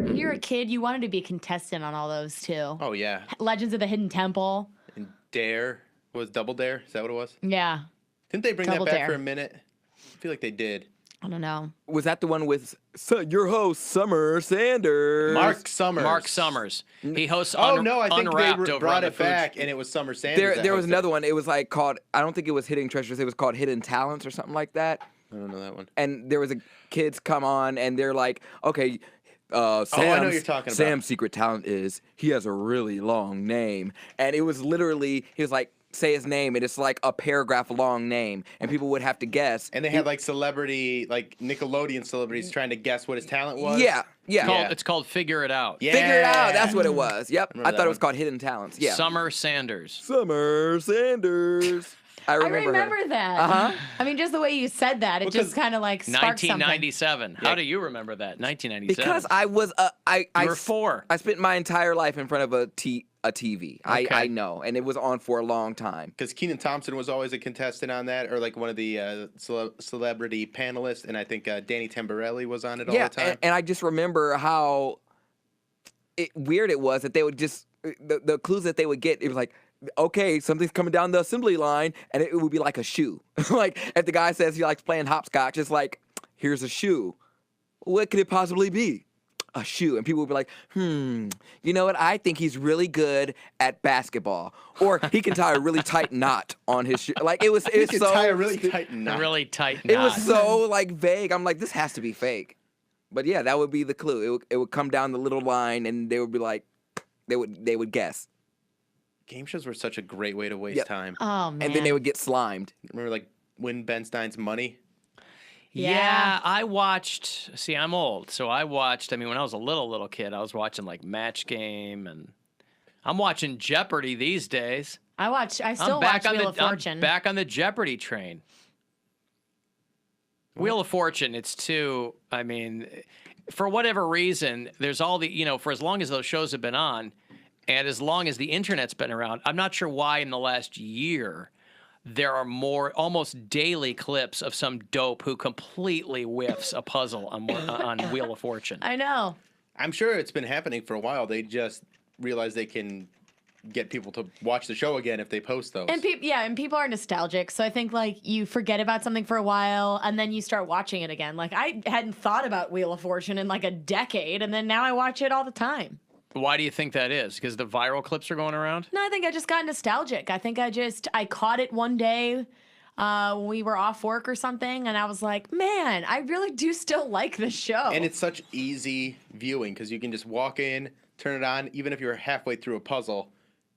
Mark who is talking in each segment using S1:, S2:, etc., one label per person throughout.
S1: When you were a kid, you wanted to be a contestant on all those too.
S2: Oh, yeah.
S1: Legends of the Hidden Temple.
S2: And Dare. Was Double Dare? Is that what it was?
S1: Yeah.
S2: Didn't they bring
S1: Double
S2: that back
S1: Dare.
S2: for a minute? I feel like they did.
S1: I don't know.
S3: Was that the one with your host, Summer Sanders?
S2: Mark Summers.
S4: Mark Summers. He hosts
S2: Oh, no, I think
S4: Unwrapped
S2: they
S4: over
S2: brought
S4: on
S2: it
S4: the
S2: back,
S4: food.
S2: and it was Summer Sanders.
S3: There was another one. It was like called, I don't think it was Hidden Treasures. It was called Hidden Talents or something like that.
S2: I don't know that one.
S3: And there was kids come on, and they're like, okay,
S2: I know what you're talking about.
S3: Sam's secret talent is he has a really long name. And it was literally, he was like, say his name, and it's like a paragraph long name, and people would have to guess.
S2: And they had like celebrity, like Nickelodeon celebrities trying to guess what his talent was.
S3: Yeah.
S4: It's called Figure It Out.
S2: Yeah.
S3: Figure it out. That's what it was. Yep.
S2: Remember
S3: I
S2: that
S3: thought it was
S2: one.
S3: called Hidden Talents. Yeah.
S4: Summer Sanders.
S3: Summer Sanders. I remember her.
S1: that.
S3: Uh-huh.
S1: I mean, just the way you said that, it just kind of like sparked something.
S4: 1997. How do you remember that? 1997.
S3: Because I was I
S4: You were 4.
S3: I spent my entire life in front of a TV.
S4: Okay.
S3: I know, and it was on for a long time.
S2: Because Kenan Thompson was always a contestant on that, or like one of the celebrity panelists, and I think Danny Tamborelli was on it all the time.
S3: And I just remember how weird it was that they would just the clues that they would get. It was like, okay, something's coming down the assembly line, and it would be like a shoe. Like if the guy says he likes playing hopscotch, it's like, here's a shoe. What could it possibly be? A shoe. And people would be like, you know what? I think he's really good at basketball. Or he can tie a really tight knot on his shoe. Like it was
S2: He could
S3: so
S2: tie a really tight knot.
S4: A really tight knot.
S3: it was so like vague. I'm like, this has to be fake. But yeah, that would be the clue. It would come down the little line, and they would be like, they would guess.
S2: Game shows were such a great way to waste time.
S1: Oh man.
S3: And then they would get slimed.
S2: Remember, like, Win Ben Stein's Money?
S4: Yeah, I watched. See, I'm old, so I watched. I mean, when I was a little kid, I was watching like Match Game, and I'm watching Jeopardy these days.
S1: I still watch Wheel of Fortune.
S4: I'm back on the Jeopardy train. Wheel of Fortune. It's too. I mean, for whatever reason, there's all the for as long as those shows have been on, and as long as the internet's been around, I'm not sure why in the last year. There are more, almost daily clips of some dope who completely whiffs a puzzle on Wheel of Fortune.
S1: I know.
S2: I'm sure it's been happening for a while. They just realize they can get people to watch the show again if they post those.
S1: And people are nostalgic. So I think like you forget about something for a while and then you start watching it again. Like I hadn't thought about Wheel of Fortune in like a decade, and then now I watch it all the time.
S4: Why do you think that is? Because the viral clips are going around?
S1: No, I think I just got nostalgic. I think I caught it one day when we were off work or something, and I was like, man, I really do still like this show.
S2: And it's such easy viewing because you can just walk in, turn it on. Even if you're halfway through a puzzle,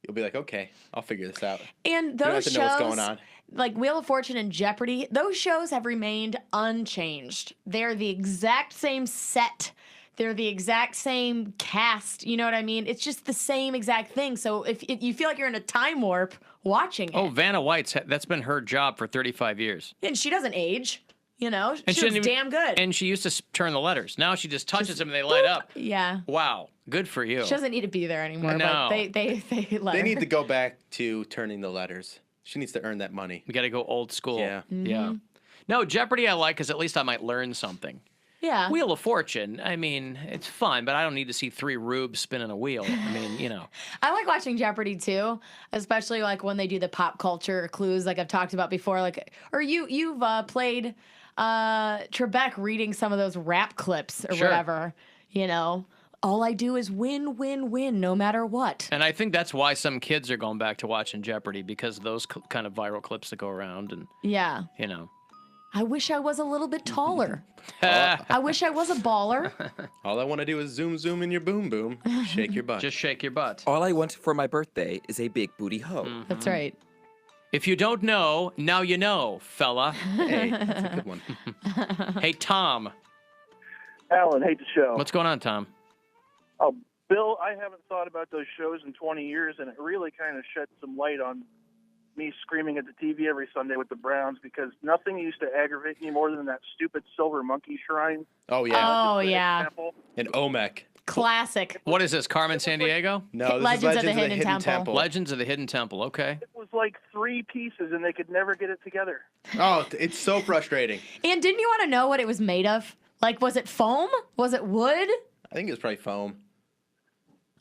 S2: you'll be like, okay, I'll figure this out.
S1: And
S2: You don't have
S1: those
S2: to
S1: shows,
S2: know what's going on.
S1: like Wheel of Fortune and Jeopardy, those shows have remained unchanged. They're the exact same set. They're the exact same cast. You know what I mean? It's just the same exact thing. So if you feel like you're in a time warp watching it.
S4: Oh, Vanna White's, that's been her job for 35 years.
S1: And she doesn't age. You know?
S4: And
S1: She was
S4: didn't even-
S1: damn good.
S4: And she used to turn the letters. Now she just touches them and they light up.
S1: Yeah.
S4: Wow. Good for you.
S1: She doesn't need to be there anymore,
S4: No.
S1: but they let
S2: They
S1: her.
S2: need to go back to turning the letters. She needs to earn that money.
S4: We got to go old school.
S2: Yeah.
S4: Yeah. No, Jeopardy I like because at least I might learn something.
S1: Yeah.
S4: Wheel of Fortune, I mean, it's fun, but I don't need to see 3 rubes spinning a wheel. I mean,
S1: I like watching Jeopardy too, especially like when they do the pop culture clues, like I've talked about before. Like, or you've played Trebek reading some of those rap clips or
S4: Sure.
S1: whatever. All I do is win, win, win, no matter what.
S4: And I think that's why some kids are going back to watching Jeopardy because of those kind of viral clips that go around, and
S1: Yeah. I wish I was a little bit taller. I wish I was a baller.
S2: All I want to do is zoom, zoom in your boom, boom. Shake your butt.
S4: Just shake your butt.
S3: All I want for my birthday is a big booty hoe.
S1: That's right.
S4: If you don't know, now you know, fella.
S2: Hey, that's a good one.
S4: Hey, Tom.
S5: Alan, hate the show.
S4: What's going on, Tom?
S5: Oh, Bill, I haven't thought about those shows in 20 years, and it really kind of shed some light on me screaming at the TV every Sunday with the Browns because nothing used to aggravate me more than that stupid silver monkey shrine.
S2: Oh, yeah.
S1: Oh, yeah.
S5: Example.
S2: And Olmec.
S1: Classic.
S4: What is this, Carmen San Diego?
S2: No, this
S1: Legends
S2: is
S1: of the Hidden Temple.
S4: Legends of the Hidden Temple, okay.
S5: It was like 3 pieces, and they could never get it together.
S2: Oh, it's so frustrating.
S1: And didn't you want to know what it was made of? Like, was it foam? Was it wood?
S2: I think it was probably foam.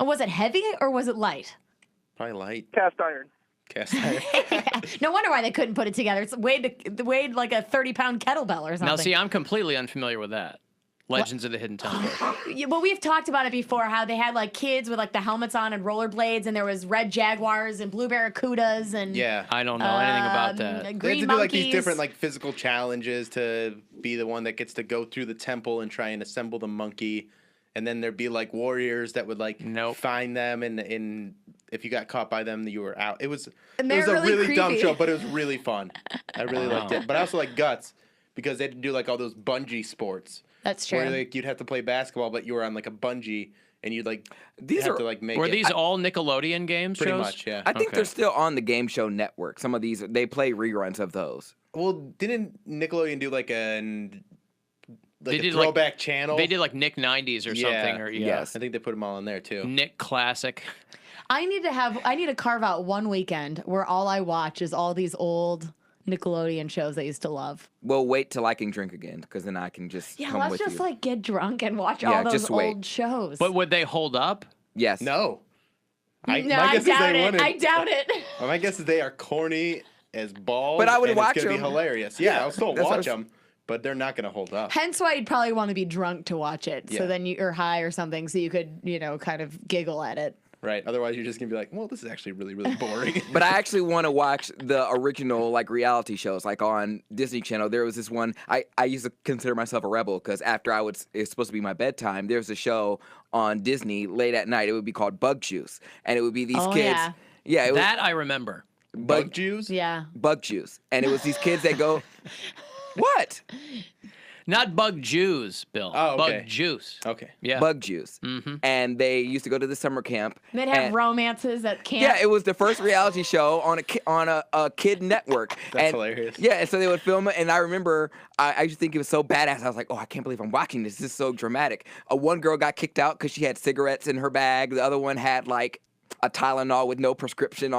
S1: Oh, was it heavy or was it light?
S2: Probably light.
S5: Cast iron.
S2: Cast iron.
S1: No wonder why they couldn't put it together. It's weighed like a 30-pound kettlebell or something.
S4: Now, see, I'm completely unfamiliar with that. Legends of the Hidden Temple.
S1: Yeah, well, we've talked about it before, how they had like kids with like the helmets on and rollerblades, and there was red jaguars and blue barracudas and
S2: Yeah.
S4: I don't know anything about that.
S2: They
S1: green
S2: had to do like these
S1: monkeys.
S2: different like physical challenges to be the one that gets to go through the temple and try and assemble the monkey. And then there'd be like warriors that would like
S4: Nope.
S2: find them, and if you got caught by them, you were out. It was
S1: And
S2: it was
S1: they're
S2: a really dumb
S1: creepy.
S2: show, but it was really fun. I really liked it. But I also like Guts because they had to do like all those bungee sports.
S1: That's true.
S2: Where like you'd have to play basketball, but you were on like a bungee, and you'd like
S3: These
S2: have
S3: are-
S2: to like make
S4: Were
S2: it.
S4: these all Nickelodeon games
S2: pretty
S4: shows?
S2: much, yeah.
S3: I think
S4: Okay.
S3: they're still on the Game Show Network. Some of these, they play reruns of those.
S2: Well, didn't Nickelodeon do like a
S4: They
S2: a
S4: did, like-
S2: throwback channel?
S4: They did like Nick 90s or
S2: Yeah.
S4: something. Or
S3: Yes.
S2: I think they put them all in there too.
S4: Nick Classic.
S1: I need to carve out one weekend where all I watch is all these old Nickelodeon shows I used to love.
S3: We'll wait till I can drink again, because then I can just
S1: Yeah,
S3: come
S1: let's
S3: with
S1: just
S3: you.
S1: like get drunk and watch
S3: Yeah,
S1: all those
S3: just wait.
S1: old shows.
S4: But would they hold up?
S3: Yes.
S2: No.
S1: no,
S2: my
S1: I
S2: guess is
S1: doubt
S2: they
S1: it.
S2: wouldn't.
S1: I doubt it.
S2: My guess is they are corny as balls.
S3: But I would
S2: and
S3: watch
S2: it's gonna be
S3: them.
S2: hilarious. Yeah, I'll still
S3: that's what I
S2: watch
S3: was-
S2: them, but they're not gonna hold up.
S1: Hence why you'd probably want to be drunk to watch it.
S2: Yeah.
S1: So then you're high or something, so you could, kind of giggle at it.
S2: Right. Otherwise, you're just gonna be like, well, this is actually really, really boring.
S3: But I actually want to watch the original like reality shows, like on Disney Channel. There was this one. I used to consider myself a rebel because after it's supposed to be my bedtime. There was a show on Disney late at night. It would be called Bug Juice, and it would be these
S1: Oh,
S3: kids.
S1: yeah.
S3: Yeah, it was
S4: That I remember.
S2: Bug Jews?
S1: Yeah.
S3: Bug Juice, and it was these kids that go, what?
S4: Not Bug Jews, Bill.
S2: Oh, okay.
S4: Bug Juice.
S2: Okay.
S4: Yeah.
S3: Bug Juice, and they used to go to the summer camp.
S1: They'd have
S3: and-
S1: romances at camp.
S3: Yeah, it was the first reality show on a kid network.
S2: That's hilarious.
S3: Yeah, and so they would film it, and I remember I used to think it was so badass. I was like, oh, I can't believe I'm watching this. This is so dramatic. One girl got kicked out because she had cigarettes in her bag. The other one had like a Tylenol with no prescription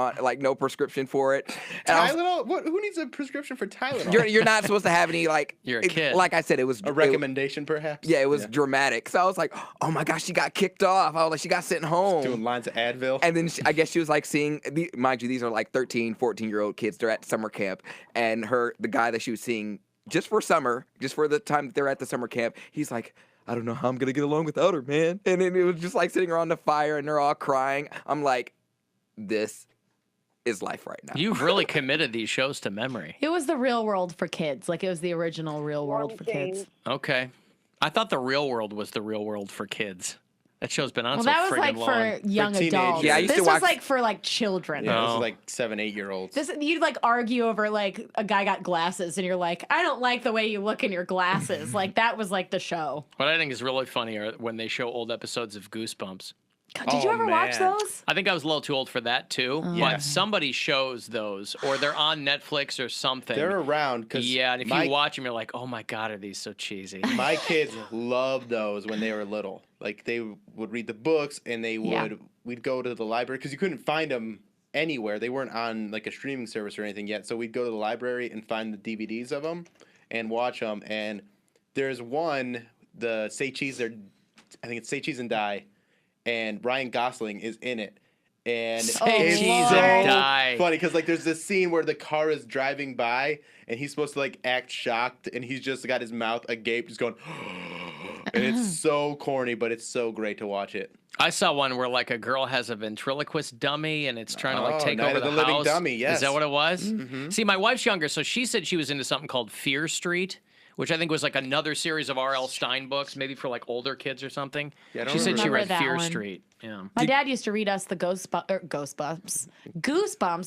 S3: for it. And I was-
S2: Tylenol? Who needs a prescription for Tylenol?
S3: you're not supposed to have any like.
S4: You're a kid.
S3: Like I said, it was
S2: a recommendation, perhaps?
S3: Yeah, it was dramatic. So I was like, oh my gosh, she got kicked off. I was like, she got sent home.
S2: Doing lines of Advil.
S3: And then I guess she was like seeing, mind you, these are like 13, 14-year-old kids. They're at summer camp. And the guy that she was seeing just for the time that they're at the summer camp, he's like, I don't know how I'm going to get along without her, man. And then it was just like sitting around the fire and they're all crying. I'm like, this is life right now.
S4: You've really committed these shows to memory.
S1: It was the real world for kids. Like it was the original real world for kids.
S4: Okay. I thought the real world was the real world for kids. That show's been on
S1: Well,
S4: so
S1: that was
S4: friggin'
S1: like
S4: long.
S1: for young
S2: teenagers.
S1: adults.
S2: Yeah, I
S3: used
S1: this
S3: to
S1: was
S3: watch-
S1: like for like children.
S2: Yeah, this
S4: Oh.
S2: is like 7, 8-year-olds.
S1: You'd like argue over like a guy got glasses and you're like, I don't like the way you look in your glasses. Like that was like the show.
S4: What I think is really funny are when they show old episodes of Goosebumps.
S1: God, did you
S2: Oh,
S1: ever watch
S2: man.
S1: those?
S4: I think I was a little too old for that too,
S2: Yeah.
S4: but somebody shows those, or they're on Netflix or something.
S2: They're around because
S4: Yeah, and if you watch them, you're like, oh my God, are these so cheesy?
S2: my kids loved those when they were little. Like they would read the books and they would
S1: Yeah.
S2: we'd go to the library because you couldn't find them anywhere. They weren't on like a streaming service or anything yet. So we'd go to the library and find the DVDs of them and watch them. And there's one, the Say Cheese or I think it's Say Cheese and Die, and Ryan Gosling is in it. And
S4: Say
S2: it's
S1: Cheese
S2: so
S1: and
S4: Die.
S2: funny because like there's this scene where the car is driving by and he's supposed to like act shocked and he's just got his mouth agape, just going, and it's so corny, but it's so great to watch it.
S4: I saw one where like a girl has a ventriloquist dummy and it's trying to like
S2: Oh,
S4: take
S2: Night
S4: over
S2: of
S4: the
S2: the Living
S4: house.
S2: Dummy,
S4: Is
S2: yes.
S4: that what it was? See, my wife's younger, so she said she was into something called Fear Street, which I think was like another series of R.L. Stein books, maybe for like older kids or something.
S2: Yeah, I don't
S4: She said she
S1: remember
S4: read
S1: that
S4: Fear
S1: one.
S4: Street. Yeah.
S1: My dad used to read us the Goosebumps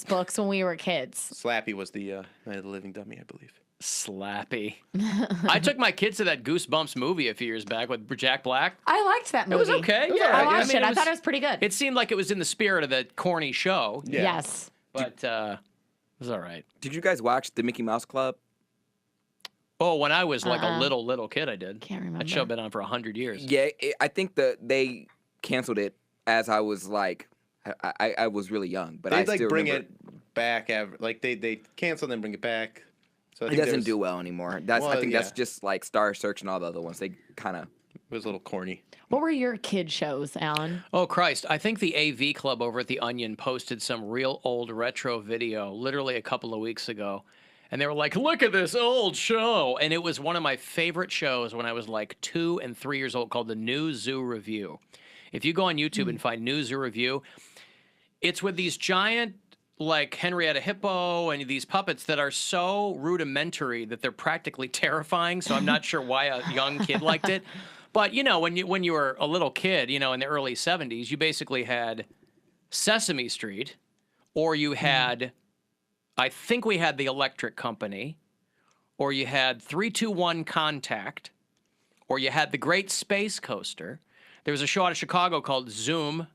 S1: books when we were kids.
S2: Slappy was the Night of the Living Dummy, I believe.
S4: Slappy. I took my kids to that Goosebumps movie a few years back with Jack Black.
S1: I liked that movie.
S4: It was okay.
S2: was
S4: Yeah,
S2: alright.
S1: I watched
S4: mean,
S1: it. I thought it was pretty good.
S4: It seemed like it was in the spirit of the corny show,
S2: Yeah.
S1: Yes.
S4: but it was all right.
S3: Did you guys watch the Mickey Mouse Club?
S4: Oh, when I was like a
S1: Uh-uh.
S4: little kid, I did.
S1: Can't remember.
S4: That show been on for 100 years.
S3: Yeah, I think they canceled it as I was like, I was really young, but I
S2: They'd like
S3: still
S2: bring
S3: remember
S2: it back, like they cancel and then bring it back. So I
S3: It
S2: think
S3: doesn't
S2: there's-
S3: do well anymore. I
S2: Well,
S3: think that's
S2: yeah.
S3: just like Star Search and all the other ones. They kind of
S2: was a little corny.
S1: What were your kid shows, Alan?
S4: Oh, Christ. I think the AV Club over at The Onion posted some real old retro video literally a couple of weeks ago. And they were like, look at this old show. And it was one of my favorite shows when I was like 2 and 3 years old, called the New Zoo Review. If you go on YouTube and find New Zoo Review, it's with these giant, like Henrietta Hippo and these puppets that are so rudimentary that they're practically terrifying. So I'm not sure why a young kid liked it. But, you know, when you were a little kid, you know, in the early 70s, you basically had Sesame Street, or you had, I think we had The Electric Company, or you had 321 Contact, or you had The Great Space Coaster. There was a show out of Chicago called Zoom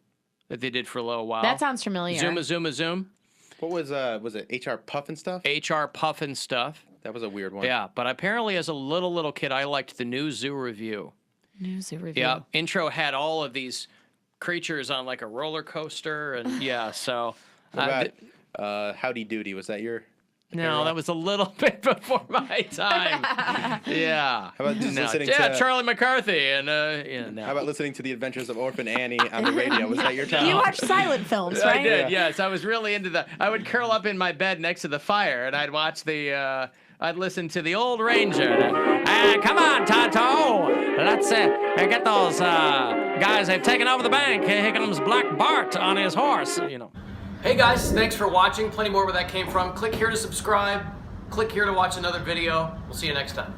S4: that they did for a little while.
S1: That sounds familiar.
S4: Zoom.
S2: What was it HR Puff and stuff?
S4: HR Puffin stuff.
S2: That was a weird one.
S4: Yeah, but apparently as a little kid, I liked the New Zoo Review.
S1: New Zoo Review.
S4: Yeah, intro had all of these creatures on like a roller coaster, and yeah, so.
S2: What about Howdy Doody? Was that your?
S4: No, that was a little bit before my time. Yeah.
S2: How about just listening to?
S4: Yeah, Charlie McCarthy and yeah. No.
S2: How about listening to The Adventures of Orphan Annie on the radio? Was that your time?
S1: You watch silent films, right?
S4: I did. Yes, I was really into the. I would curl up in my bed next to the fire, and I'd watch the. I'd listen to the Old Ranger. Come on, Tonto. Let's get those guys. They've taken over the bank. Here comes Black Bart on his horse. You know. Hey guys, thanks for watching. Plenty more where that came from. Click here to subscribe. Click here to watch another video. We'll see you next time.